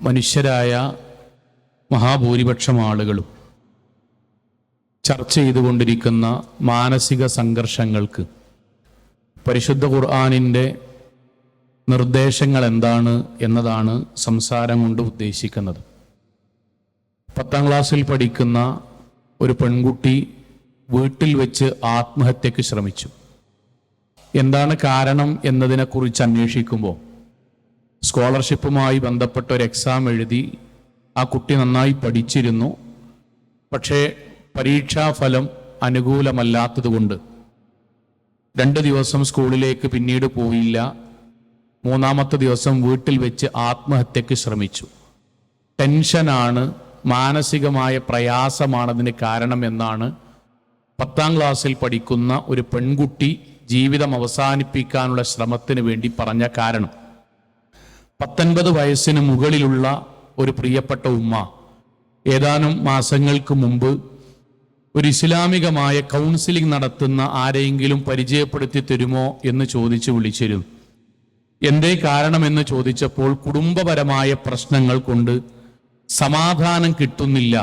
മനുഷ്യരായ മഹാഭൂരിപക്ഷം ആളുകളും ചർച്ച ചെയ്തുകൊണ്ടിരിക്കുന്ന മാനസിക സംഘർഷങ്ങൾക്ക് പരിശുദ്ധ ഖുർആനിൻ്റെ നിർദ്ദേശങ്ങൾ എന്താണ് എന്നതാണ് സംസാരം കൊണ്ട് ഉദ്ദേശിക്കുന്നത്. 10ാം ക്ലാസ്സിൽ പഠിക്കുന്ന ഒരു പെൺകുട്ടി വീട്ടിൽ വെച്ച് ആത്മഹത്യക്ക് ശ്രമിച്ചു. എന്താണ് കാരണം എന്നതിനെക്കുറിച്ച് അന്വേഷിക്കുമ്പോൾ സ്കോളർഷിപ്പുമായി ബന്ധപ്പെട്ട ഒരു എക്സാം എഴുതി ആ കുട്ടി നന്നായി പഠിച്ചിരുന്നു. പക്ഷേ പരീക്ഷാഫലം അനുകൂലമല്ലാത്തതുകൊണ്ട് 2 ദിവസം സ്കൂളിലേക്ക് പിന്നീട് പോയില്ല. 3ാമത്തെ ദിവസം വീട്ടിൽ വെച്ച് ആത്മഹത്യക്ക് ശ്രമിച്ചു. ടെൻഷനാണ്, മാനസികമായ പ്രയാസമാണതിന് കാരണമെന്നാണ് 10ാം ക്ലാസ്സിൽ പഠിക്കുന്ന ഒരു പെൺകുട്ടി ജീവിതം അവസാനിപ്പിക്കാനുള്ള ശ്രമത്തിന് വേണ്ടി പറഞ്ഞ കാരണം. 19 വയസ്സിന് മുകളിലുള്ള ഒരു പ്രിയപ്പെട്ട ഉമ്മ ഏതാനും മാസങ്ങൾക്ക് മുമ്പ് ഒരു ഇസ്ലാമികമായ കൗൺസിലിംഗ് നടത്തുന്ന ആരെയെങ്കിലും പരിചയപ്പെടുത്തി തരുമോ എന്ന് ചോദിച്ചു വിളിച്ചിരുന്നു. എന്തേ കാരണമെന്ന് ചോദിച്ചപ്പോൾ കുടുംബപരമായ പ്രശ്നങ്ങൾ കൊണ്ട് സമാധാനം കിട്ടുന്നില്ല,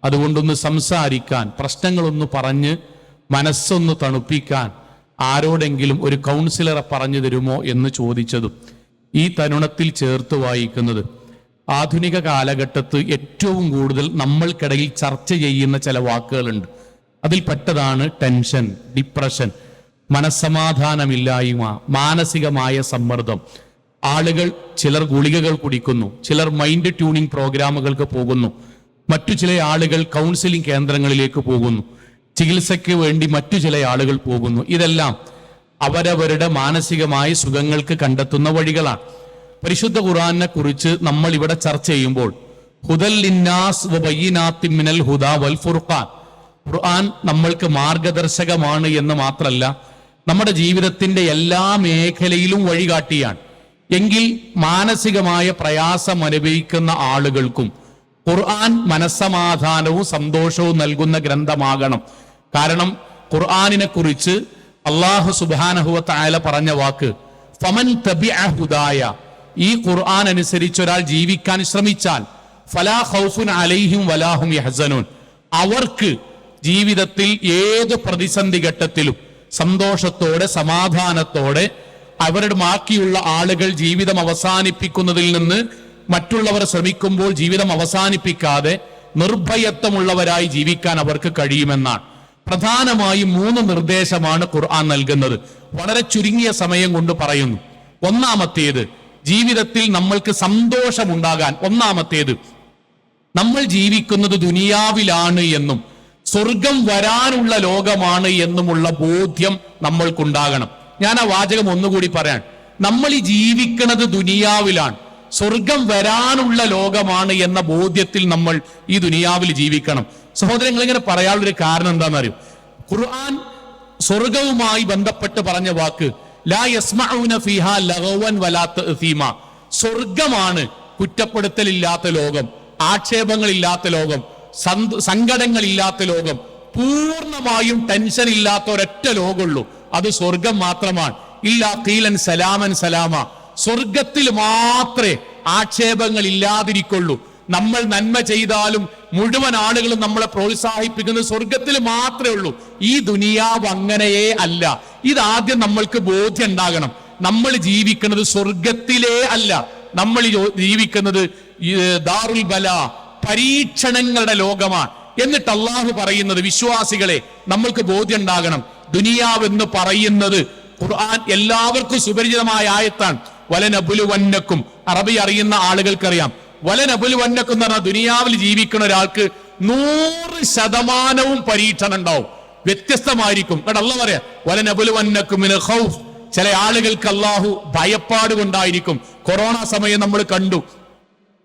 അതുകൊണ്ടൊന്ന് സംസാരിക്കാൻ, പ്രശ്നങ്ങളൊന്ന് പറഞ്ഞ് മനസ്സൊന്ന് തണുപ്പിക്കാൻ ആരോടെങ്കിലും ഒരു കൗൺസിലറെ പറഞ്ഞു തരുമോ എന്ന് ചോദിച്ചതും ഈ തരുണത്തിൽ ചേർത്ത് വായിക്കുന്നത് ആധുനിക കാലഘട്ടത്ത് ഏറ്റവും കൂടുതൽ നമ്മൾക്കിടയിൽ ചർച്ച ചെയ്യുന്ന ചില വാക്കുകളുണ്ട്. അതിൽ പെട്ടതാണ് ടെൻഷൻ, ഡിപ്രഷൻ, മനസ്സമാധാനമില്ലായ്മ, മാനസികമായ സമ്മർദ്ദം. ആളുകൾ ചിലർ ഗുളികകൾ കുടിക്കുന്നു, ചിലർ മൈൻഡ് ട്യൂണിംഗ് പ്രോഗ്രാമുകൾക്ക് പോകുന്നു, മറ്റു ചില ആളുകൾ കൗൺസിലിംഗ് കേന്ദ്രങ്ങളിലേക്ക് പോകുന്നു, ചികിത്സയ്ക്ക് വേണ്ടി മറ്റു ചില ആളുകൾ പോകുന്നു. ഇതെല്ലാം അവരവരുടെ മാനസികമായ സുഖങ്ങൾക്ക് കണ്ടെത്തുന്ന വഴികളാണ്. പരിശുദ്ധ ഖുർആനെ കുറിച്ച് നമ്മൾ ഇവിടെ ചർച്ച ചെയ്യുമ്പോൾ ഹുദൽ ലിന്നാസ് വ ബയ്യിനാത്തിൻ മിനൽ ഹുദാ വൽ ഫുർഖാൻ, ഖുർആൻ നമ്മൾക്ക് മാർഗദർശകമാണ് എന്ന് മാത്രമല്ല നമ്മുടെ ജീവിതത്തിന്റെ എല്ലാ മേഖലയിലും വഴികാട്ടിയാണ്. എങ്കിൽ മാനസികമായ പ്രയാസം അനുഭവിക്കുന്ന ആളുകൾക്കും ഖുർആൻ മനസ്സമാധാനവും സന്തോഷവും നൽകുന്ന ഗ്രന്ഥമാകണം. കാരണം ഖുർആനിനെ കുറിച്ച് അല്ലാഹു സുബ്ഹാനഹു വ തആല പറഞ്ഞ വാക്ക് ഫമൻ തബിഅ ഹുദായ, ഈ ഖുർആൻ അനുസരിച്ച് ഒരാൾ ജീവിക്കാൻ ശ്രമിച്ചാൽ ഫലാ ഖൗഫുൻ അലൈഹിം വലാ ഹും യഹ്സനൂൻ, അവർക്ക് ജീവിതത്തിൽ ഏത് പ്രതിസന്ധി ഘട്ടത്തിലും സന്തോഷത്തോടെ സമാധാനത്തോടെ അവരുടെ ബാക്കിയുള്ള ആളുകൾ ജീവിതം അവസാനിപ്പിക്കുന്നതിൽ നിന്ന് മറ്റുള്ളവർ ശ്രമിക്കുമ്പോൾ ജീവിതം അവസാനിപ്പിക്കാതെ നിർഭയത്വമുള്ളവരായി ജീവിക്കാൻ അവർക്ക് കഴിയുമെന്നാണ്. പ്രധാനമായും 3 നിർദ്ദേശമാണ് ഖുർആൻ നൽകുന്നത്. വളരെ ചുരുങ്ങിയ സമയം കൊണ്ട് പറയുന്നു. ഒന്നാമത്തേത്, ജീവിതത്തിൽ നമ്മൾക്ക് സന്തോഷമുണ്ടാകാൻ ഒന്നാമത്തേത് നമ്മൾ ജീവിക്കുന്നത് ദുനിയാവിലാണ് എന്നും സ്വർഗം വരാനുള്ള ലോകമാണ് എന്നുമുള്ള ബോധ്യം നമ്മൾക്കുണ്ടാകണം. ഞാൻ ആ വാചകം ഒന്നുകൂടി പറയാൻ, നമ്മൾ ഈ ജീവിക്കുന്നത് ദുനിയാവിലാണ്, സ്വർഗം വരാനുള്ള ലോകമാണ് എന്ന ബോധ്യത്തിൽ നമ്മൾ ഈ ദുനിയാവിൽ ജീവിക്കണം. സഹോദരങ്ങൾ, ഇങ്ങനെ പറയാനുള്ളൊരു കാരണം എന്താണെന്നറിയോ? ഖുർആൻ സ്വർഗവുമായി ബന്ധപ്പെട്ട് പറഞ്ഞ വാക്ക് ലാ യസ്മഊന ഫീഹാ ലഗവൻ വലാ തഅ്സീമ, സ്വർഗമാണ് കുറ്റപ്പെടുത്തലില്ലാത്ത ലോകം, ആക്ഷേപങ്ങളില്ലാത്ത ലോകം, സങ്കടങ്ങളില്ലാത്ത ലോകം, പൂർണ്ണമായും ടെൻഷൻ ഇല്ലാത്ത ഒരൊറ്റ ലോകമുള്ളൂ, അത് സ്വർഗം മാത്രമാണ്. ഇല്ലാ ഖീലൻ സലാമൻ സലാമ, സ്വർഗത്തിൽ മാത്രമേ ആക്ഷേപങ്ങൾ ഇല്ലാതിരിക്കുള്ളൂ. നമ്മൾ നന്മ ചെയ്താലും മുഴുവൻ ആളുകളും നമ്മളെ പ്രോത്സാഹിപ്പിക്കുന്നത് സ്വർഗത്തിൽ മാത്രമേ ഉള്ളൂ. ഈ ദുനിയാവ് അങ്ങനെയേ അല്ല. ഇതാദ്യം നമ്മൾക്ക് ബോധ്യം ഉണ്ടാകണം. നമ്മൾ ജീവിക്കുന്നത് സ്വർഗത്തിലേ അല്ല, നമ്മൾ ജീവിക്കുന്നത് ദാറുൽ ബലാ, പരീക്ഷണങ്ങളുടെ ലോകമാണ്. എന്നിട്ട് അള്ളാഹു പറയുന്നത്, വിശ്വാസികളെ നമ്മൾക്ക് ബോധ്യം ഉണ്ടാകണം, ദുനിയാവെന്ന് പറയുന്നത് ഖുർആൻ എല്ലാവർക്കും സുപരിചിതമായ ആയത്താണ്. വലനബുലുവന്നക്കും, അറബി അറിയുന്ന ആളുകൾക്കറിയാം. വലനബുലുവന്നക്കും എന്ന് പറഞ്ഞാൽ ദുനിയാവിൽ ജീവിക്കുന്ന ഒരാൾക്ക് 100% പരീക്ഷണം ഉണ്ടാവും, വ്യത്യസ്തമായിരിക്കും. കേട്ടോ, അള്ളാഹു പറയാ വലനബുലുവന്നക്കും മിനൽ ഖൗഫ്, ചില ആളുകൾക്ക് അള്ളാഹു ഭയപ്പാട് കൊണ്ടായിരിക്കും. കൊറോണ സമയം നമ്മൾ കണ്ടു,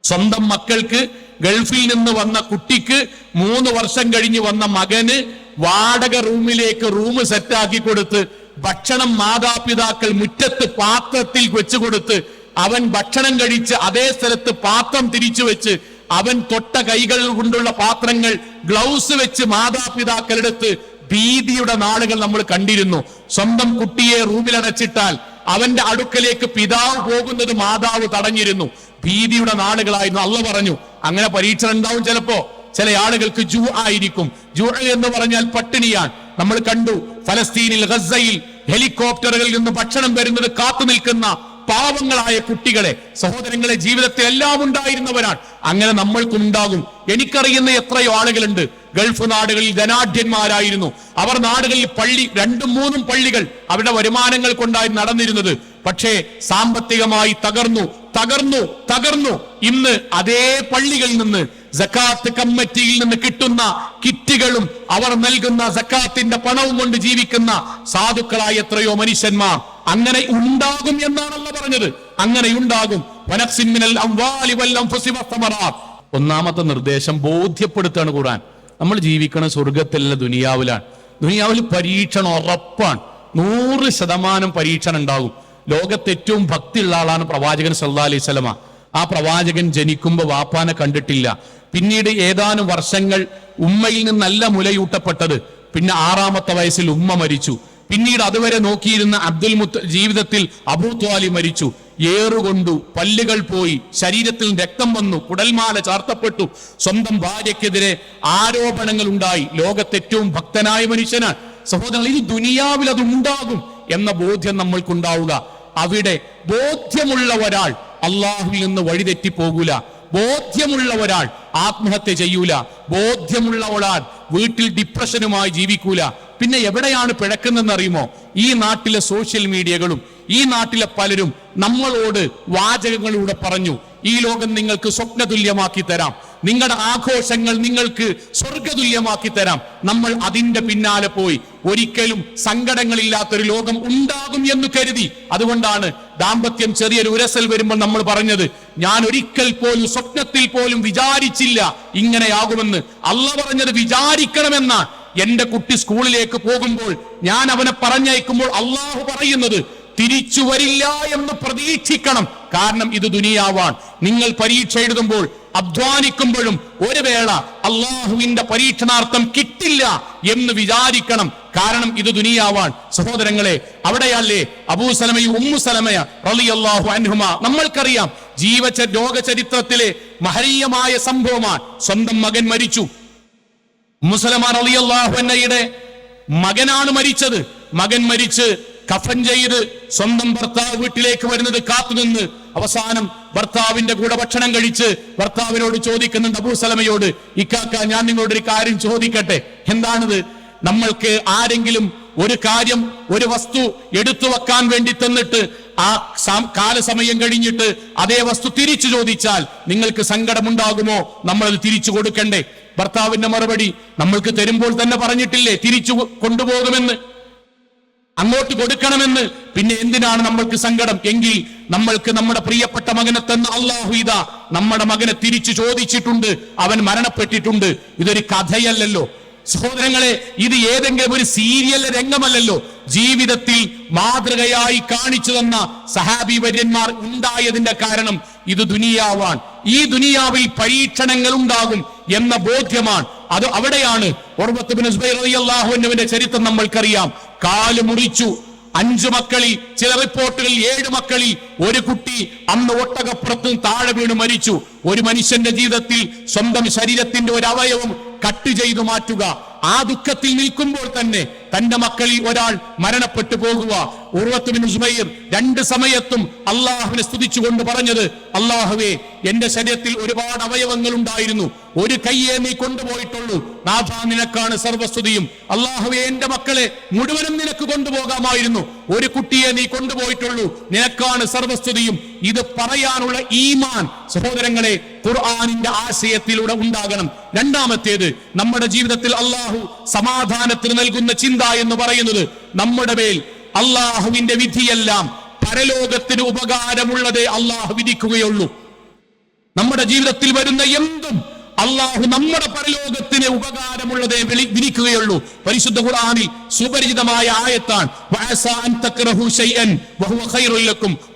സ്വന്തം മക്കൾക്ക് ഗൾഫിൽ നിന്ന് വന്ന കുട്ടിക്ക് 3 വർഷം കഴിഞ്ഞ് വന്ന മകന് വാടക റൂമിലേക്ക് റൂം സെറ്റാക്കി കൊടുത്ത് ഭക്ഷണം മാതാപിതാക്കൾ മുറ്റത്ത് പാത്രത്തിൽ വെച്ചു കൊടുത്ത് അവൻ ഭക്ഷണം കഴിച്ച് അതേ സ്ഥലത്ത് പാത്രം തിരിച്ചു വെച്ച് അവൻ തൊട്ട കൈകൾ കൊണ്ടുള്ള പാത്രങ്ങൾ ഗ്ലൗസ് വെച്ച് മാതാപിതാക്കളെടുത്ത് ഭീതിയുടെ നാളുകൾ നമ്മൾ കണ്ടിരുന്നു. സ്വന്തം കുട്ടിയെ റൂമിലടച്ചിട്ടാൽ അവന്റെ അടുക്കലേക്ക് പിതാവ് പോകുന്നത് മാതാവ് തടഞ്ഞിരുന്നു. ഭീതിയുടെ നാളുകളായിരുന്നു. അള്ള പറഞ്ഞു അങ്ങനെ പരീക്ഷ ഉണ്ടാവും. ചിലപ്പോ ചില ആളുകൾക്ക് ജൂ ആയിരിക്കും. ജൂ എന്ന് പറഞ്ഞാൽ പട്ടിണിയാണ്. നമ്മൾ കണ്ടു ഫലസ്തീനിൽ ഗസയിൽ ഹെലികോപ്റ്ററുകളിൽ നിന്ന് ഭക്ഷണം വരുന്നത് കാത്തു നിൽക്കുന്ന പാവങ്ങളായ കുട്ടികളെ. സഹോദരങ്ങളെ, ജീവിതത്തിൽ എല്ലാം ഉണ്ടായിരുന്നവരാണ്. അങ്ങനെ നമ്മൾക്കുണ്ടാകും. എനിക്കറിയുന്ന എത്രയോ ആളുകളുണ്ട് ഗൾഫ് നാടുകളിൽ ധനാഢ്യന്മാരായിരുന്നു. അവർ നാടുകളിൽ പള്ളി 2-3 പള്ളികൾ അവരുടെ വരുമാനങ്ങൾ കൊണ്ടായി നടന്നിരുന്നത്. പക്ഷേ സാമ്പത്തികമായി തകർന്നു. ഇന്ന് അതേ പള്ളികളിൽ നിന്ന് സക്കാത്ത് കമ്മിറ്റിയിൽ നിന്ന് കിട്ടുന്ന കിറ്റുകളും അവർ നൽകുന്ന സക്കാത്തിന്റെ പണവും കൊണ്ട് ജീവിക്കുന്ന സാധുക്കളായ എത്രയോ മനുഷ്യന്മാർ. അങ്ങനെ ഉണ്ടാകും എന്നാണ് അല്ലാഹു പറഞ്ഞത്. അങ്ങനെയുണ്ടാകും. ഒന്നാമത്തെ നിർദ്ദേശം ബോധ്യപ്പെടുത്താണ് ഖുർആൻ. നമ്മൾ ജീവിക്കണ സ്വർഗത്തിലുള്ള ദുനിയാവിലാണ്. ദുനിയാവിൽ പരീക്ഷണം ഉറപ്പാണ്. 100% പരീക്ഷണം ഉണ്ടാകും. ലോകത്ത് ഏറ്റവും ഭക്തിയുള്ള ആളാണ് പ്രവാചകൻ സല്ലല്ലാഹു അലൈഹി വസല്ലമ. ആ പ്രവാചകൻ ജനിക്കുമ്പോൾ വാപ്പാനെ കണ്ടിട്ടില്ല. പിന്നീട് ഏതാനും വർഷങ്ങൾ ഉമ്മയിൽ നിന്നല്ല മുലയൂട്ടപ്പെട്ടത്. പിന്നെ 6ാമത്തെ വയസ്സിൽ ഉമ്മ മരിച്ചു. പിന്നീട് അതുവരെ നോക്കിയിരുന്ന ജീവിതത്തിൽ അബൂ ത്വാലിബ് മരിച്ചു. ഏറുകൊണ്ടു, പല്ലുകൾ പോയി, ശരീരത്തിൽ രക്തം വന്നു, കുടൽമാല ചാർത്തപ്പെട്ടു. സ്വന്തം ഭാര്യക്കെതിരെ ആരോപണങ്ങൾ ഉണ്ടായി. ലോകത്ത് ഏറ്റവും ഭക്തനായ മനുഷ്യനാണ്. സഹോദരങ്ങൾ, ഈ ദുനിയാവിൽ അത് ഉണ്ടാകും എന്ന ബോധ്യം നമ്മൾക്കുണ്ടാവുക. അവിടെ ബോധ്യമുള്ള ഒരാൾ അള്ളാഹുവിൽ നിന്ന് വഴിതെറ്റിപ്പോകൂല. ബോധ്യമുള്ള ഒരാൾ ആത്മഹത്യ ചെയ്യൂല. ബോധ്യമുള്ള ഒരാൾ വീട്ടിൽ ഡിപ്രഷനുമായി ജീവിക്കൂല. പിന്നെ എവിടെയാണ് പിഴക്കുന്നതെന്ന് അറിയുമോ? ഈ നാട്ടിലെ സോഷ്യൽ മീഡിയകളും ഈ നാട്ടിലെ പലരും നമ്മളോട് വാചകങ്ങളിലൂടെ പറഞ്ഞു, ഈ ലോകം നിങ്ങൾക്ക് സ്വപ്നതുല്യമാക്കി തരാം, നിങ്ങളുടെ ആഘോഷങ്ങൾ നിങ്ങൾക്ക് സ്വർഗതുല്യമാക്കി തരാം. നമ്മൾ അതിന്റെ പിന്നാലെ പോയി ഒരിക്കലും സങ്കടങ്ങളില്ലാത്തൊരു ലോകം ഉണ്ടാകും എന്ന് കരുതി. അതുകൊണ്ടാണ് ദാമ്പത്യം ചെറിയൊരു ഉരസൽ വരുമ്പോൾ നമ്മൾ പറഞ്ഞത്, ഞാൻ ഒരിക്കൽ പോലും സ്വപ്നത്തിൽ പോലും വിചാരിച്ചില്ല ഇങ്ങനെയാകുമെന്ന്. അള്ളാഹു പറഞ്ഞത് വിചാരിക്കണമെന്നാണ്. എന്റെ കുട്ടി സ്കൂളിലേക്ക് പോകുമ്പോൾ ഞാൻ അവനെ പറഞ്ഞയക്കുമ്പോൾ അള്ളാഹു പറയുന്നത് തിരിച്ചു വരില്ല എന്ന് പ്രതീക്ഷിക്കണം. കാരണം ഇത് ദുനിയാവാണ്. നിങ്ങൾ പരീക്ഷ എഴുതുമ്പോൾ അധ്വാനിക്കുമ്പോഴും ഒരു വേള അള്ളാഹുവിന്റെ പരീക്ഷണാർത്ഥം കിട്ടില്ല എന്ന് വിചാരിക്കണം. കാരണം ഇത് ദുനിയാവാൻ. സഹോദരങ്ങളെ, അവിടെയല്ലേ അബൂ സലമയും ഉമ്മു സലമയ റളിയല്ലാഹു അൻഹുമ. നമ്മൾക്കറിയാം ലോകചരിത്രത്തിലെ മഹനീയമായ സംഭവമാണ്. സ്വന്തം മകൻ മരിച്ചു. ഉമ്മു സലമ റളിയല്ലാഹു അൻഹയുടെ മകനാണ് മരിച്ചത്. മകൻ മരിച്ച് കഫൻ ചെയ്ത് സ്വന്തം ഭർത്താവ് വീട്ടിലേക്ക് വരുന്നത് കാത്തുനിന്ന് അവസാനം ഭർത്താവിന്റെ കൂടെ ഭക്ഷണം കഴിച്ച് ഭർത്താവിനോട് ചോദിക്കുന്നുണ്ട്, അബൂ സലമയോട്, ഇക്കാക്ക, ഞാൻ നിങ്ങളോട് ഒരു കാര്യം ചോദിക്കട്ടെ. എന്താണിത്? നമ്മൾക്ക് ആരെങ്കിലും ഒരു കാര്യം, ഒരു വസ്തു എടുത്തു വെക്കാൻ വേണ്ടി തന്നിട്ട് ആ കാലസമയം കഴിഞ്ഞിട്ട് അതേ വസ്തു തിരിച്ചു ചോദിച്ചാൽ നിങ്ങൾക്ക് സങ്കടമുണ്ടാകുമോ? നമ്മൾ അത് തിരിച്ചു കൊടുക്കണ്ടേ? ഭർത്താവിന്റെ മറുപടി, നമ്മൾക്ക് തരുമ്പോൾ തന്നെ പറഞ്ഞിട്ടില്ലേ തിരിച്ചു കൊണ്ടുപോകുമെന്ന്, അങ്ങോട്ട് കൊടുക്കണമെന്ന്. പിന്നെ എന്തിനാണ് നമ്മൾക്ക് സങ്കടം? എങ്കിൽ നമ്മൾക്ക് നമ്മുടെ പ്രിയപ്പെട്ട മകനെ തന്ന അല്ലാഹു ഇതാ നമ്മുടെ മകനെ തിരിച്ചു ചോദിച്ചിട്ടുണ്ട്, അവൻ മരണപ്പെട്ടിട്ടുണ്ട്. ഇതൊരു കഥയല്ലല്ലോ സഹോദരങ്ങളെ, ഇത് ഏതെങ്കിലും ഒരു സീരിയൽ രംഗമല്ലല്ലോ. ജീവിതത്തിൽ മാതൃകയായി കാണിച്ചു തന്ന സഹാബി വര്യന്മാർ ഉണ്ടായതിന്റെ കാരണം ഇത് ദുനിയാവാൻ. ഈ ദുനിയാവിൽ പരീക്ഷണങ്ങൾ ഉണ്ടാകും എന്ന ബോധ്യമാണ്. അത് അവിടെയാണ് ഉർവത്ത് ഇബ്നു സുബൈർ റളിയല്ലാഹു അൻഹുവിന്റെ ചരിത്രം നമ്മൾക്കറിയാം. കാല് മുറിച്ചു. 5 മക്കളിൽ, ചില റിപ്പോർട്ടുകൾ 7 മക്കളിൽ ഒരു കുട്ടി അന്ന് ഒട്ടകപ്പുറത്ത് താഴെ വീണ് മരിച്ചു. ഒരു മനുഷ്യന്റെ ജീവിതത്തിൽ സ്വന്തം ശരീരത്തിന്റെ ഒരു അവയവം കട്ട് ചെയ്തു മാറ്റുക, ആ ദുഃഖത്തിൽ നിൽക്കുമ്പോൾ തന്നെ തന്റെ മക്കളിൽ ഒരാൾ മരണപ്പെട്ടു പോകുക. ഉർവത്ത് ഇബ്നു സുബൈർ 2 സമയത്തും അള്ളാഹുവിനെ സ്തുതിച്ചുകൊണ്ട് പറഞ്ഞത്, അള്ളാഹുവേ, എന്റെ ശരീരത്തിൽ ഒരുപാട് അവയവങ്ങൾ ഉണ്ടായിരുന്നു, ഒരു കയ്യെ നീ കൊണ്ടുപോയിട്ടുള്ളൂ, നാഥാ നിനക്കാണ് സർവസ്തുതിയും. അള്ളാഹുവേ, എന്റെ മക്കളെ മുഴുവനും നിനക്ക് കൊണ്ടുപോകാമായിരുന്നു, ഒരു കുട്ടിയെ നീ കൊണ്ടുപോയിട്ടുള്ളൂ, നിനക്കാണ് സർവസ്തുതിയും. ഇത് പറയാനുള്ള ഈമാൻ സഹോദരങ്ങളെ ഖുർആനിന്റെ ആശയത്തിലൂടെ ഉണ്ടാകണം. രണ്ടാമത്തേത്, നമ്മുടെ ജീവിതത്തിൽ അള്ളാഹു സമാധാനത്തിന് നൽകുന്ന ചിന്ത എന്ന് പറയുന്നത്, നമ്മുടെ മേൽ അള്ളാഹുവിന്റെ വിധിയെല്ലാം പരലോകത്തിന് ഉപകാരമുള്ളതേ അള്ളാഹു വിധിക്കുകയുള്ളൂ. നമ്മുടെ ജീവിതത്തിൽ വരുന്ന എന്തും അള്ളാഹു നമ്മുടെ പരലോകത്തിന് ഉപകാരമുള്ളതേ വിധിക്കുകയുള്ളൂ. പരിശുദ്ധ ഖുർആനിൽ സുപരിചിതമായ ആയത്താണ്,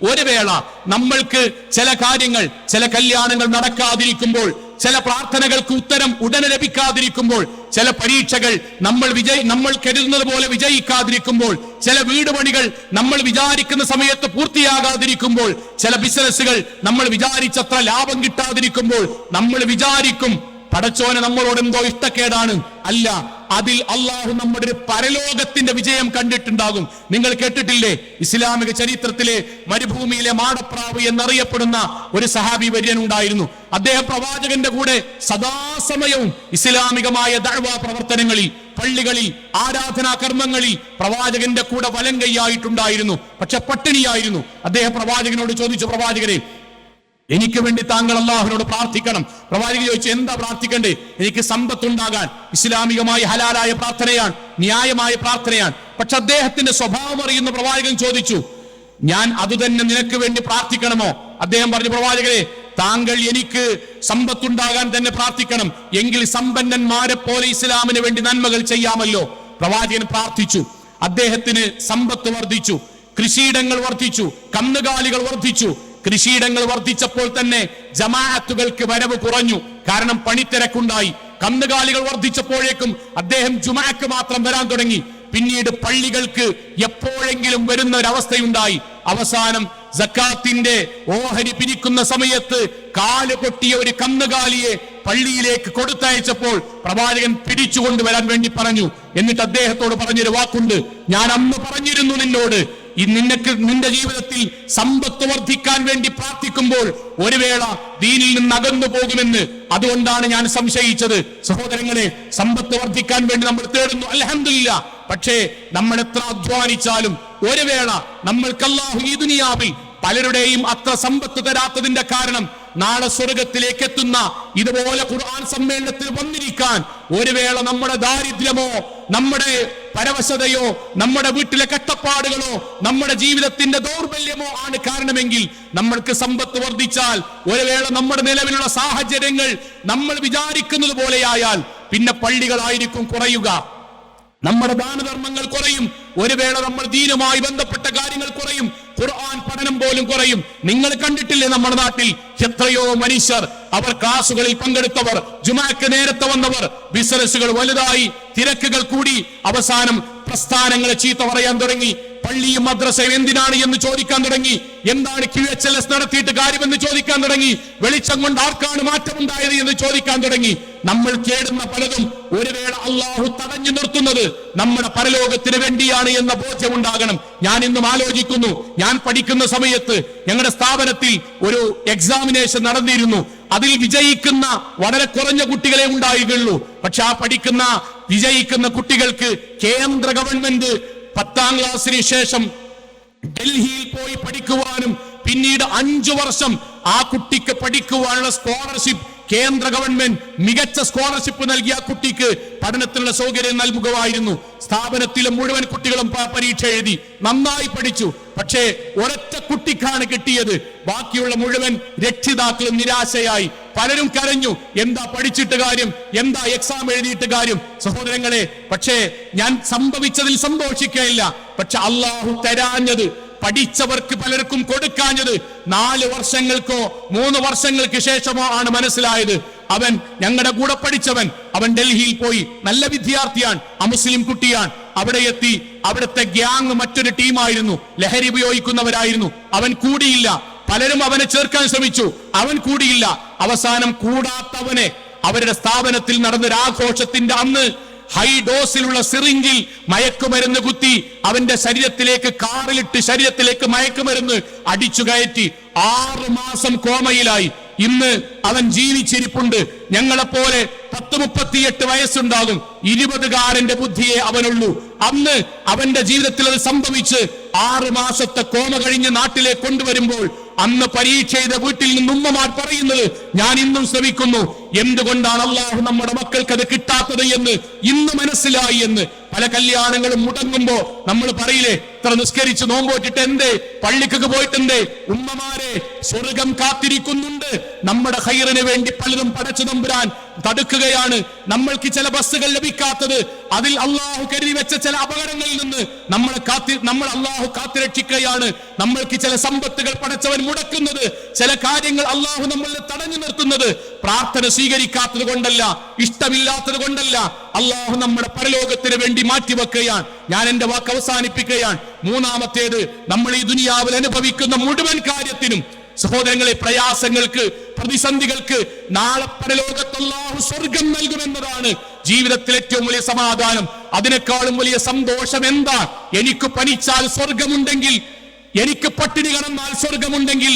ഒരു വേള നമ്മൾക്ക് ചില കാര്യങ്ങൾ, ചില കല്യാണങ്ങൾ നടക്കാതിരിക്കുമ്പോൾ, ചില പ്രാർത്ഥനകൾക്ക് ഉത്തരം ഉടനെ ലഭിക്കാതിരിക്കുമ്പോൾ, ചില പരീക്ഷകൾ നമ്മൾ കരുതുന്നത് പോലെ വിജയിക്കാതിരിക്കുമ്പോൾ, ചില വീട് പണികൾ നമ്മൾ വിചാരിക്കുന്ന സമയത്ത് പൂർത്തിയാകാതിരിക്കുമ്പോൾ, ചില ബിസിനസ്സുകൾ നമ്മൾ വിചാരിച്ചത്ര ലാഭം കിട്ടാതിരിക്കുമ്പോൾ നമ്മൾ വിചാരിക്കും പടച്ചോനെ നമ്മളോട് എന്തോ ഇഷ്ടക്കേടാണ്. അല്ല, അതിൽ അള്ളാഹു നമ്മുടെ ഒരു പരലോകത്തിന്റെ വിജയം കണ്ടിട്ടുണ്ടാകും. നിങ്ങൾ കേട്ടിട്ടില്ലേ, ഇസ്ലാമിക ചരിത്രത്തിലെ മരുഭൂമിയിലെ മാടപ്രാവ് എന്നറിയപ്പെടുന്ന ഒരു സഹാബി വര്യനുണ്ടായിരുന്നു. അദ്ദേഹം പ്രവാചകന്റെ കൂടെ സദാസമയവും ഇസ്ലാമികമായ ദഅ്വാ പ്രവർത്തനങ്ങളിൽ, പള്ളികളിൽ, ആരാധനാ കർമ്മങ്ങളിൽ പ്രവാചകന്റെ കൂടെ വലങ്കയ്യായിട്ടുണ്ടായിരുന്നു. പക്ഷെ പട്ടിണിയായിരുന്നു. അദ്ദേഹം പ്രവാചകനോട് ചോദിച്ചു, പ്രവാചകരെ, എനിക്ക് വേണ്ടി താങ്കൾ അല്ലാഹുവിനോട് പ്രാർത്ഥിക്കണം. പ്രവാചകൻ ചോദിച്ചു, എന്താ പ്രാർത്ഥിക്കണ്ടേ? എനിക്ക് സമ്പത്തുണ്ടാകാൻ. ഇസ്ലാമികമായ ഹലാലായ പ്രാർത്ഥനയാണ്, ന്യായമായ പ്രാർത്ഥനയാണ്. പക്ഷെ അദ്ദേഹത്തിന്റെ സ്വഭാവം അറിയുന്ന പ്രവാചകൻ ചോദിച്ചു, ഞാൻ അതുതന്നെ നിനക്ക് വേണ്ടി പ്രാർത്ഥിക്കണമോ? അദ്ദേഹം പറഞ്ഞു, പ്രവാചകരെ, താങ്കൾ എനിക്ക് സമ്പത്തുണ്ടാകാൻ തന്നെ പ്രാർത്ഥിക്കണം. എങ്കിൽ സമ്പന്നന്മാരെ പോലെ ഇസ്ലാമിന് വേണ്ടി നന്മകൾ ചെയ്യാമല്ലോ. പ്രവാചകൻ പ്രാർത്ഥിച്ചു. അദ്ദേഹത്തിന് സമ്പത്ത് വർദ്ധിച്ചു, കൃഷിയിടങ്ങൾ വർദ്ധിച്ചു, കന്നുകാലികൾ വർദ്ധിച്ചു. കൃഷിയിടങ്ങൾ വർദ്ധിച്ചപ്പോൾ തന്നെ ജമാഅത്തുകൾക്ക് വരവ് കുറഞ്ഞു. കാരണം പണിത്തിരക്കുണ്ടായി. കന്നുകാലികൾ വർദ്ധിച്ചപ്പോഴേക്കും അദ്ദേഹം ജുമാക്ക് മാത്രം വരാൻ തുടങ്ങി. പിന്നീട് പള്ളികൾക്ക് എപ്പോഴെങ്കിലും വരുന്ന ഒരവസ്ഥയുണ്ടായി. അവസാനം സക്കാത്തിന്റെ ഓഹരി പിരിക്കുന്ന സമയത്ത് കാല് പൊട്ടിയ ഒരു കന്നുകാലിയെ പള്ളിയിലേക്ക് കൊടുത്തയച്ചപ്പോൾ പ്രവാചകൻ പിടിച്ചുകൊണ്ടുവരാൻ വേണ്ടി പറഞ്ഞു. എന്നിട്ട് അദ്ദേഹത്തോട് പറഞ്ഞൊരു വാക്കുണ്ട്, ഞാൻ അന്ന് പറഞ്ഞിരുന്നു നിന്നോട്, നിന്റെ ജീവിതത്തിൽ സമ്പത്ത് വർദ്ധിക്കാൻ വേണ്ടി പ്രാർത്ഥിക്കുമ്പോൾ ഒരു വേള ദീനിൽ നിന്ന് അകന്നു പോകുമെന്ന്. അതുകൊണ്ടാണ് ഞാൻ സംശയിച്ചത്. സഹോദരങ്ങളെ, സമ്പത്ത് വർദ്ധിക്കാൻ വേണ്ടി നമ്മൾ തേടുന്നു, അൽഹംദുലില്ലാ. പക്ഷേ നമ്മൾ എത്ര അധ്വാനിച്ചാലും ഒരു വേള നമ്മൾക്ക് അല്ലാഹു ഈ ദുനിയാവിൽ പലരുടെയും അത്ര സമ്പത്ത് തരാത്തതിന്റെ കാരണം നാളെ സ്വർഗത്തിലേക്ക് എത്തുന്ന ഇതുപോലെ ഖുർആൻ സമ്മേളനത്തിൽ വന്നിരിക്കാൻ ഒരു വേള നമ്മുടെ ദാരിദ്ര്യമോ, നമ്മുടെ പരവശതയോ, നമ്മുടെ വീട്ടിലെ കഷ്ടപ്പാടുകളോ, നമ്മുടെ ജീവിതത്തിന്റെ ദൗർബല്യമോ ആണ് കാരണമെങ്കിൽ നമ്മൾക്ക് സമ്പത്ത് വർദ്ധിച്ചാൽ ഒരു വേള നമ്മുടെ നിലവിലുള്ള സാഹചര്യങ്ങൾ നമ്മൾ വിചാരിക്കുന്നത് പോലെയായാൽ പിന്നെ പള്ളികളായിരിക്കും കുറയുക, നമ്മുടെ ദാനധർമ്മങ്ങൾ കുറയും, ഒരു വേള നമ്മൾ ദീനുമായി ബന്ധപ്പെട്ട കാര്യങ്ങൾ കുറയും, ഖുർആൻ പഠനം പോലും കുറയും. നിങ്ങൾ കണ്ടിട്ടില്ലേ നമ്മുടെ നാട്ടിൽ എത്രയോ മനുഷ്യർ, അവർ ക്ലാസുകളിൽ പങ്കെടുത്തവർ, ജുമാക്ക് നേരത്തെ വന്നവർ, ബിസിനസ്സുകൾ വലുതായി, തിരക്കുകൾ കൂടി, അവസാനം പ്രസ്ഥാനങ്ങളെ ചീത്ത പറയാൻ തുടങ്ങി, പള്ളിയും മദ്രസയും എന്തിനാണ് എന്ന് ചോദിക്കാൻ തുടങ്ങി, എന്താണ് QHLS നടത്തിയിട്ട് കാര്യമെന്ന് ചോദിക്കാൻ തുടങ്ങി, വെളിച്ചം കൊണ്ട് ആർക്കാണ് മാറ്റമുണ്ടായത് എന്ന് ചോദിക്കാൻ തുടങ്ങി. നമ്മൾ കേടുന്ന പലതും ഒരു വേള അള്ളാഹു തടഞ്ഞു നിർത്തുന്നത് നമ്മുടെ പരലോകത്തിന് വേണ്ടിയാണ് എന്ന ബോധ്യമുണ്ടാകണം. ഞാൻ ഇന്നും ആലോചിക്കുന്നു, ഞാൻ പഠിക്കുന്ന സമയത്ത് ഞങ്ങളുടെ സ്ഥാപനത്തിൽ ഒരു എക്സാമിനേഷൻ നടന്നിരുന്നു. അതിൽ വിജയിക്കുന്ന വളരെ കുറഞ്ഞ കുട്ടികളെ ഉണ്ടായിരുന്നുള്ളൂ. പക്ഷെ ആ വിജയിക്കുന്ന കുട്ടികൾക്ക് കേന്ദ്ര ഗവൺമെന്റ് 10ാം ക്ലാസ്സിന് ശേഷം ഡൽഹിയിൽ പോയി പഠിക്കുവാനും പിന്നീട് 5 വർഷം ആ കുട്ടിക്ക് പഠിക്കുവാനുള്ള സ്കോളർഷിപ്പ് കേന്ദ്ര ഗവൺമെന്റ് മികച്ച സ്കോളർഷിപ്പ് നൽകിയ ആ കുട്ടിക്ക് പഠനത്തിനുള്ള സൗകര്യം നൽകുകയായിരുന്നു. സ്ഥാപനത്തിലെ മുഴുവൻ കുട്ടികളും പരീക്ഷ എഴുതി, നന്നായി പഠിച്ചു. പക്ഷേ ഒരൊറ്റ കുട്ടിക്കാണ് കിട്ടിയത്. ബാക്കിയുള്ള മുഴുവൻ രക്ഷിതാക്കളും നിരാശയായി. പലരും കരഞ്ഞു, എന്താ പഠിച്ചിട്ട് കാര്യം, എന്താ എക്സാം എഴുതിയിട്ട് കാര്യം. സഹോദരങ്ങളെ, പക്ഷേ ഞാൻ സംഭവിച്ചതിൽ സന്തോഷിക്കുകയില്ല. പക്ഷെ അള്ളാഹു തരാഞ്ഞത്, പഠിച്ചവർക്ക് പലർക്കും കൊടുക്കാഞ്ഞത് 4 വർഷങ്ങൾക്കോ 3 വർഷങ്ങൾക്ക് ശേഷമോ ആണ് മനസ്സിലായത്. അവൻ ഞങ്ങളുടെ കൂടെ പഠിച്ചവൻ, അവൻ ഡൽഹിയിൽ പോയി, നല്ല വിദ്യാർത്ഥിയാണ്, അമുസ്ലിം കുട്ടിയാണ്. അവിടെ എത്തി, അവിടുത്തെ ഗ്യാങ് മറ്റൊരു ടീമായിരുന്നു, ലഹരി ഉപയോഗിക്കുന്നവരായിരുന്നു. അവൻ കൂടിയില്ല. പലരും അവനെ ചേർക്കാൻ ശ്രമിച്ചു, അവൻ കൂടിയില്ല. അവസാനം കൂടാത്തവനെ അവരുടെ സ്ഥാപനത്തിൽ നടന്നൊരാഘോഷത്തിന്റെ അന്ന് ഹൈ ഡോസിലുള്ള സിറിഞ്ചിൽ മയക്കുമരുന്ന് കുത്തി അവന്റെ ശരീരത്തിലേക്ക്, കാറിലിട്ട് ശരീരത്തിലേക്ക് മയക്കുമരുന്ന് അടിച്ചു കയറ്റി 6 മാസം കോമയിലായി. ഇന്ന് അവൻ ജീവിച്ചിരിപ്പുണ്ട്. ഞങ്ങളെപ്പോലെ 10-38 വയസ്സുണ്ടാകും. 20കാരന്റെ ബുദ്ധിയെ അവനുള്ളൂ. അന്ന് അവന്റെ ജീവിതത്തിൽ അത് സംഭവിച്ച് 6 മാസത്തെ കോമ കഴിഞ്ഞ് നാട്ടിലേക്ക് കൊണ്ടുവരുമ്പോൾ അന്ന് പരീക്ഷ ചെയ്ത വീട്ടിൽ നിന്ന് ഉമ്മമാർ പറയുന്നത് ഞാൻ ഇന്നും ശ്രമിക്കുന്നു, എന്തുകൊണ്ടാണ് അള്ളാഹു നമ്മുടെ മക്കൾക്ക് അത് കിട്ടാത്തത് എന്ന് ഇന്ന് മനസ്സിലായി എന്ന്. പല കല്യാണങ്ങളും മുടങ്ങുമ്പോ നമ്മൾ പറയില്ലേ, ഇത്ര നിസ്കരിച്ച് നോമ്പോറ്റിട്ട് എന്തേ, പള്ളിക്കൊക്കെ പോയിട്ടെന്തേ? ഉമ്മമാരെ, സ്വർഗം കാത്തിരിക്കുന്നുണ്ട്. നമ്മുടെ ഖൈറിന് വേണ്ടി പലതും പടച്ചു തമ്പുരാൻ തടുക്കുകയാണ്. നമ്മൾക്ക് ചില ബസ്സുകൾ ലഭിക്കാത്തത് അതിൽ അള്ളാഹു കരുതി വെച്ച ചില അപകടങ്ങളിൽ നിന്ന് നമ്മൾ അള്ളാഹു കാത്തുരക്ഷിക്കുകയാണ്. നമ്മൾക്ക് ചില സമ്പത്തുകൾ പടച്ചവൻ മുടക്കുന്നത്, ചില കാര്യങ്ങൾ അള്ളാഹു നമ്മളിൽ തടഞ്ഞു നിർത്തുന്നത് പ്രാർത്ഥന സ്വീകരിക്കാത്തത് കൊണ്ടല്ല, ഇഷ്ടമില്ലാത്തത് കൊണ്ടല്ല, അള്ളാഹു നമ്മുടെ പരലോകത്തിന് വേണ്ടി മാറ്റിവെക്കുകയാണ്. ഞാൻ എന്റെ വാക്ക് അവസാനിപ്പിക്കുകയാണ്. മൂന്നാമത്തേത്, നമ്മൾ ഈ ദുനിയാവിൽ അനുഭവിക്കുന്ന മുഴുവൻ കാര്യത്തിനും സഹോദരങ്ങളെ, പ്രയാസങ്ങൾക്ക്, പ്രതിസന്ധികൾക്ക് നാളെ പരലോകത്ത് അല്ലാഹു സ്വർഗം നൽകുമെന്നതാണ് ജീവിതത്തിൽ ഏറ്റവും വലിയ സമാധാനം. അതിനേക്കാളും വലിയ സന്തോഷം എന്താ? എനിക്ക് പനിച്ചാൽ സ്വർഗമുണ്ടെങ്കിൽ, എനിക്ക് പട്ടിണി കിടന്നാൽ സ്വർഗമുണ്ടെങ്കിൽ,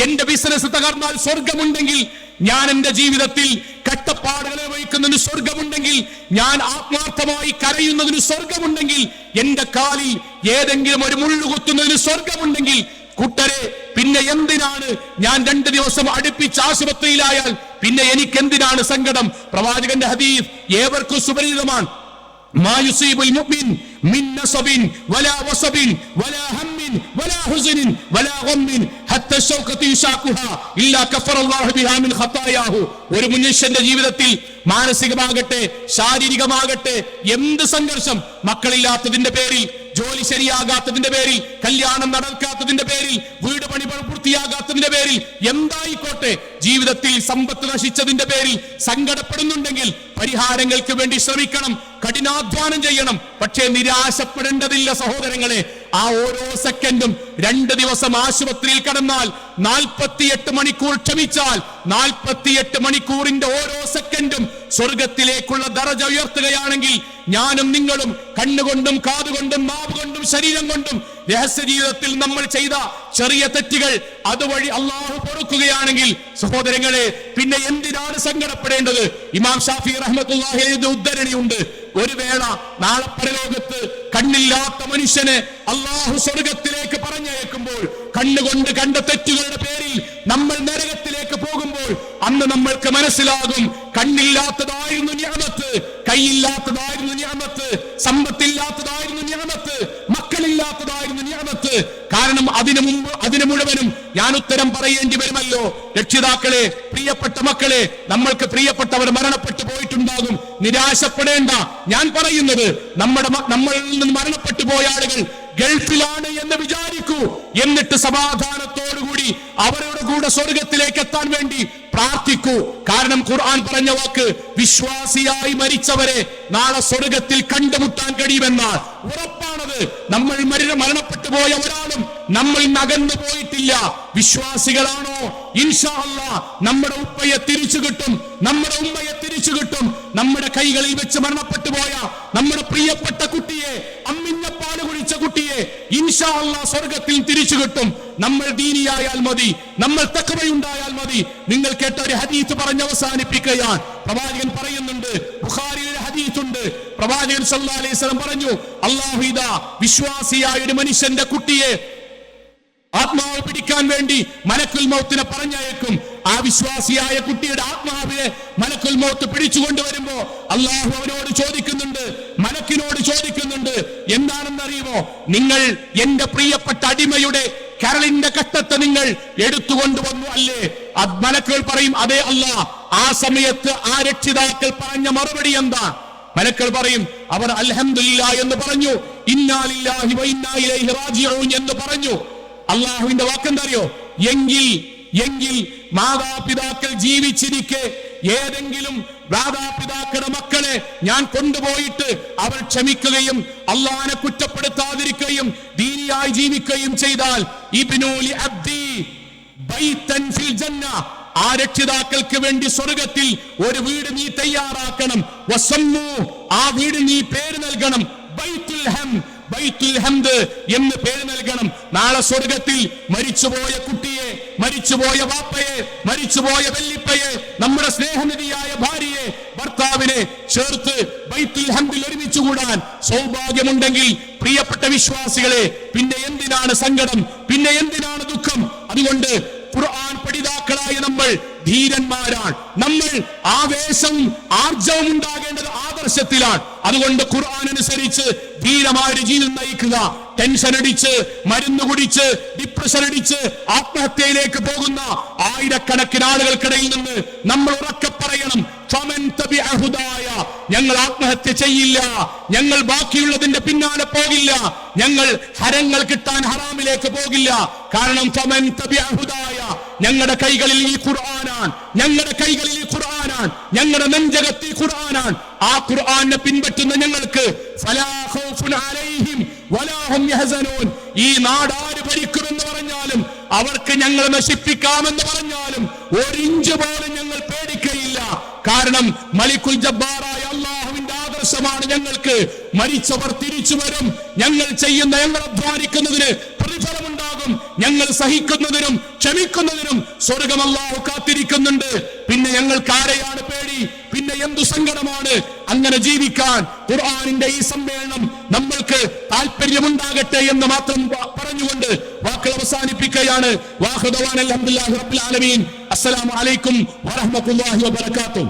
എന്റെ ബിസിനസ് തകർന്നാൽ സ്വർഗമുണ്ടെങ്കിൽ, ഞാൻ എന്റെ ജീവിതത്തിൽ കഷ്ടപ്പാടുകൾ അനുഭവിക്കുന്നതിന് സ്വർഗമുണ്ടെങ്കിൽ, ഞാൻ ആത്മാർത്ഥമായി കരയുന്നതിന് സ്വർഗമുണ്ടെങ്കിൽ, എന്റെ കാലിൽ ഏതെങ്കിലും ഒരു മുള്ളു കുത്തുന്നതിന് സ്വർഗമുണ്ടെങ്കിൽ, കൂട്ടരെ പിന്നെ എന്തിനാണ് ഞാൻ 2 ദിവസം അടുപ്പിച്ച് ആശുപത്രിയിലായാൽ പിന്നെ എനിക്ക് എന്തിനാണ് സങ്കടം? പ്രവാചകന്റെ ഹദീസ് ഏവർക്കും സുപരിചിതമാണ്. മാ യുസീബുൽ മുഅ്മിൻ മിൻ നസബിൻ വലാ വസബിൻ വലാ ഹമ്മിൻ വലാ ഹുസ്നിൻ വലാ ഗമ്മിൻ ഹത്താ ശൗഖതി യുശാഖുഹാ ഇല്ലാ കഫറല്ലാഹു ബിഹാ മിൻ ഖതായാഹു. ഒരു മനുഷ്യന്റെ ജീവിതത്തിൽ മാനസികമാകട്ടെ ശാരീരികമാകട്ടെ എന്ത് സംഘർഷം, മക്കളില്ലാത്തതിന്റെ പേരിൽ, ജോലി ശരിയാകാത്തതിന്റെ പേരിൽ, കല്യാണം നടക്കാത്തതിന്റെ പേരിൽ, വീട് പണി പൂർത്തിയാകാത്തതിന്റെ പേരിൽ, എന്തായിക്കോട്ടെ, ജീവിതത്തിൽ സമ്പത്ത് നശിച്ചതിന്റെ പേരിൽ സങ്കടപ്പെടുന്നുണ്ടെങ്കിൽ പരിഹാരങ്ങൾക്ക് വേണ്ടി ശ്രമിക്കണം, കഠിനാധ്വാനം ചെയ്യണം. പക്ഷേ നിരാശപ്പെടേണ്ടതില്ല സഹോദരങ്ങളെ. ആ ഓരോ സെക്കൻഡും 2 ദിവസം ആശുപത്രിയിൽ കടന്നാൽ 48 മണിക്കൂർ ക്ഷമിച്ചാൽ 48 മണിക്കൂറിന്റെ ഓരോ സെക്കൻഡും സ്വർഗത്തിലേക്കുള്ള ദറജ ഉയർത്തുകയാണെങ്കിൽ ഞാനും നിങ്ങളും കണ്ണുകൊണ്ടും കാതുകൊണ്ടും നാവ് കൊണ്ടും ശരീരം കൊണ്ടും രഹസ്യ ജീവിതത്തിൽ നമ്മൾ ചെയ്ത ചെറിയ തെറ്റുകൾ അതുവഴി അള്ളാഹു പൊറുക്കുകയാണെങ്കിൽ സഹോദരങ്ങളെ പിന്നെ എന്തിനാണ് സങ്കടപ്പെടേണ്ടത്? ഇമാം ഷാഫി റഹ്മത്തുള്ളാഹി അലൈഹി ഉദ്ധരണിയുണ്ട്. ഒരു വേള നാളെ പരലോകത്ത് കണ്ണില്ലാത്ത മനുഷ്യനെ അള്ളാഹു സ്വർഗത്തിലേക്ക് പറഞ്ഞയക്കുമ്പോൾ, കണ്ണുകൊണ്ട് കണ്ട തെറ്റുകളുടെ പേരിൽ നമ്മൾ നരകത്തിലേക്ക് പോകുമ്പോൾ അന്ന് നമ്മൾക്ക് മനസ്സിലാകും കണ്ണില്ലാത്തതായിരുന്നു നിഅമത്ത്, കൈയില്ലാത്തതായിരുന്നു നിഅമത്ത്, സമ്പത്തില്ലാത്തതായിരുന്നു നിഅമത്ത്, മക്കളില്ലാത്തതായിരുന്നു നിഅമത്ത്. കാരണം അതിനു മുഴുവനും ഞാൻ ഉത്തരം പറയേണ്ടി വരുമല്ലോ. രക്ഷിതാക്കളെ, പ്രിയപ്പെട്ട മക്കളെ, നമ്മൾക്ക് പ്രിയപ്പെട്ടവർ മരണപ്പെട്ടു പോയിട്ടുണ്ടാകും. നിരാശപ്പെടേണ്ട. ഞാൻ പറയുന്നത് നമ്മളിൽ നിന്ന് മരണപ്പെട്ടു പോയ ആളുകൾ ഗൾഫിലാണ് എന്ന് വിചാരിക്കൂ. എന്നിട്ട് സമാധാനത്തോടുകൂടി അവരുടെ കൂടെ സ്വർഗത്തിലേക്ക് എത്താൻ വേണ്ടി പ്രാർത്ഥിക്കൂ. കാരണം ഖുർആൻ പറഞ്ഞ വാക്ക് വിശ്വാസിയായി മരിച്ചവരെ നാളെ സ്വർഗത്തിൽ കണ്ടുമുട്ടാൻ കഴിയുമെന്നാണ്. ഉറപ്പാണത്. നമ്മൾ മരണപ്പെട്ടു പോയ ഒരാളും നമ്മൾ നകന്നു പോയിട്ടില്ല. വിശ്വാസികളാണോ, ഇൻഷാ അല്ലാഹ് നമ്മുടെ ഉപ്പയെ തിരിച്ചു കിട്ടും, നമ്മുടെ ഉമ്മയെ തിരിച്ചു കിട്ടും. നമ്മുടെ കൈകളിൽ വെച്ച് മരണപ്പെട്ടു പോയ നമ്മുടെ പ്രിയപ്പെട്ട കുട്ടിയെ, അമ്മിഞ്ഞപ്പാല് കുടിച്ച കുട്ടിയെ ഇൻഷാ അല്ലാഹ് സ്വർഗത്തിൽ തിരിച്ചു കിട്ടും. നമ്മൾ ദീനിയായാൽ മതി, നമ്മൾ തഖ്വയുണ്ടായാൽ മതി. നിങ്ങൾ കേട്ട ഒരു ഹദീസ് പറഞ്ഞ് അവസാനിപ്പിക്കുകയാണ്. പ്രവാചകൻ പറയുന്നുണ്ട്, ബുഖാരിയിലെ ഹദീസ് ഉണ്ട്. പ്രവാചകൻ സല്ലല്ലാഹു അലൈഹി വസല്ലം പറഞ്ഞു, അല്ലാഹു ഇദാ വിശ്വാസിയായ ഒരു മനുഷ്യന്റെ കുട്ടിയെ ആത്മാവ് പിടിക്കാൻ വേണ്ടി മലക്കുൽ മൗത്തിനെ പറഞ്ഞയക്കും. ആ വിശ്വാസിയായ കുട്ടിയുടെ ആത്മാവിനെ മലക്കുൽ മൗത്ത് പിടിച്ചുകൊണ്ടുവരുമ്പോ അള്ളാഹു അവനോട് ചോദിക്കുന്നുണ്ട്, മലക്കിനോട് ചോദിക്കുന്നുണ്ട്, എന്താണെന്നറിയുമോ? നിങ്ങൾ എന്റെ പ്രിയപ്പെട്ട അടിമയുടെ കരളിന്റെ കട്ടത്തെ നിങ്ങൾ എടുത്തുകൊണ്ടുവന്നു അല്ലേ? മലക്കുകൾ പറയും, അതെ അല്ലാഹ്. ആ സമയത്ത് ആ രക്ഷിതാക്കൾ പറഞ്ഞ മറുപടി എന്താ? മലക്കുകൾ പറയും, അവർ അൽഹംദുലില്ലാഹ് എന്ന് പറഞ്ഞു, ഇന്നാ ലില്ലാഹി വ ഇന്നാ ഇലൈഹി റാജിഊൻ എന്ന് പറഞ്ഞു. അള്ളാഹുവിന്റെ വാക്കെന്തറിയോ? എങ്കിൽ മാതാപിതാക്കൾ ജീവിച്ചിരിക്കെ ഏതെങ്കിലും മാതാപിതാക്കളുടെ മക്കളെ ഞാൻ കൊണ്ടുപോയിട്ട് അവർ ക്ഷമിക്കുകയും അള്ളാഹിനെ കുറ്റപ്പെടുത്താതിരിക്കുകയും ദീനിയായി ജീവിക്കുകയും ചെയ്താൽ ഇബ്നു ലി അബ്ദി ബൈതൻ ഫിൽ ജന്ന, ആ രക്ഷിതാക്കൾക്ക് വേണ്ടി സ്വർഗത്തിൽ ഒരു വീട് നീ തയ്യാറാക്കണം. വസമ്മു, ആ വീട് നീ പേര് നൽകണം, ബൈത്തുൽ ഹംദ് എന്ന് പേര് നൽകണം. നാളെ സ്വർഗത്തിൽ മരിച്ചുപോയ കുട്ടിയെ, മരിച്ചുപോയ വാപ്പയെ, മരിച്ചുപോയ വല്ലിപ്പയെ, നമ്മുടെ സ്നേഹനിധിയായ ഭാര്യയെ, ഭർത്താവിനെ ചേർത്ത് ബൈത്തുൽ ഹംദിൽ ഒരുമിച്ച് കൂടാൻ സൗഭാഗ്യമുണ്ടെങ്കിൽ പ്രിയപ്പെട്ട വിശ്വാസികളെ പിന്നെ എന്തിനാണ് സങ്കടം, പിന്നെ എന്തിനാണ് ദുഃഖം? അതുകൊണ്ട് ഖുർആൻ പഠിതാക്കളായ നമ്മൾ ധീരന്മാരാണ്. നമ്മൾ ആവേശവും ആർജവും ഉണ്ടാകേണ്ടത് ആദർശത്തിലാണ്. അതുകൊണ്ട് ഖുർആൻ അനുസരിച്ച് ധീരമായ ജീവിതം നയിക്കുക. ടെൻഷൻ അടിച്ച്, മരുന്ന് കുടിച്ച്, ഡിപ്രഷൻ അടിച്ച് ആത്മഹത്യയിലേക്ക് പോകുന്ന ആയിരക്കണക്കിന് ആളുകൾക്കിടയിൽ നിന്ന് നമ്മൾ ഉറക്കെ പറയണം, ഫമൻ തബിഅ ഹുദായ, ഞങ്ങൾ ആത്മഹത്യ ചെയ്യില്ല, ഞങ്ങൾ ബാക്കിയുള്ളതിന്റെ പിന്നാലെ പോകില്ല, ഞങ്ങൾ ഹരങ്ങൾ കിട്ടാൻ ഹറാമിലേക്ക് പോകില്ല. കാരണം ഫമൻ തബിഅ ഹുദായ, ഞങ്ങളുടെ കൈകളിൽ ഈ ഖുർആനാണ്, ഞങ്ങളുടെ കൈകളിൽ ഈ ഖുർആനാണ്, ഞങ്ങളുടെ നെഞ്ചകത്ത് ഈ ഖുർആനാണ്. ആ ഖുർആനെ പിൻപറ്റുന്ന ഞങ്ങൾക്ക് ഫലാ ഖൗഫുൻ അലൈഹിം വലാ ഹും യഹ്സനൂൻ, ഈ നാട് ആര് ഭരിക്കുമെന്ന് പറഞ്ഞാലും അവർക്ക് ഞങ്ങൾ നശിപ്പിക്കാമെന്ന് പറഞ്ഞാലും ഒരിഞ്ച് പോലും ഞങ്ങൾ പേടിക്കയില്ല. കാരണം മലിക്കുൽ ജബ്ബാറായ അല്ലാഹുവിന്റെ ആദർശമാണ് ഞങ്ങൾക്ക്. മരിച്ചവർ തിരിച്ചു വരും, ഞങ്ങൾ ചെയ്യുന്ന, ഞങ്ങൾ അധ്വാനിക്കുന്നതിന് പ്രതിഫലമുണ്ടാകും, ഞങ്ങൾ സഹിക്കുന്നതിനും ക്ഷമിക്കുന്നതിനും സ്വർഗ്ഗം അല്ലാഹു കാത്തിരിക്കുന്നുണ്ട്. പിന്നെ ഞങ്ങൾക്ക് ആരെയാണ് പേടി? പിന്നെ എന്തു സങ്കടമാണ്? അങ്ങനെ ജീവിക്കാൻ ഖുർആനിന്റെ ഈ സമ്മേളനം നമ്മൾക്ക് താല്പര്യമുണ്ടാകട്ടെ എന്ന് മാത്രം പറഞ്ഞുകൊണ്ട് വാക്കുകൾ അവസാനിപ്പിക്കുകയാണ്. വാഹുദവാൻ അൽഹംദുലില്ലാഹി റബ്ബിൽ ആലമീൻ. അസ്സലാമു അലൈക്കും വറഹ്മത്തുള്ളാഹി വബറകാതുഹു.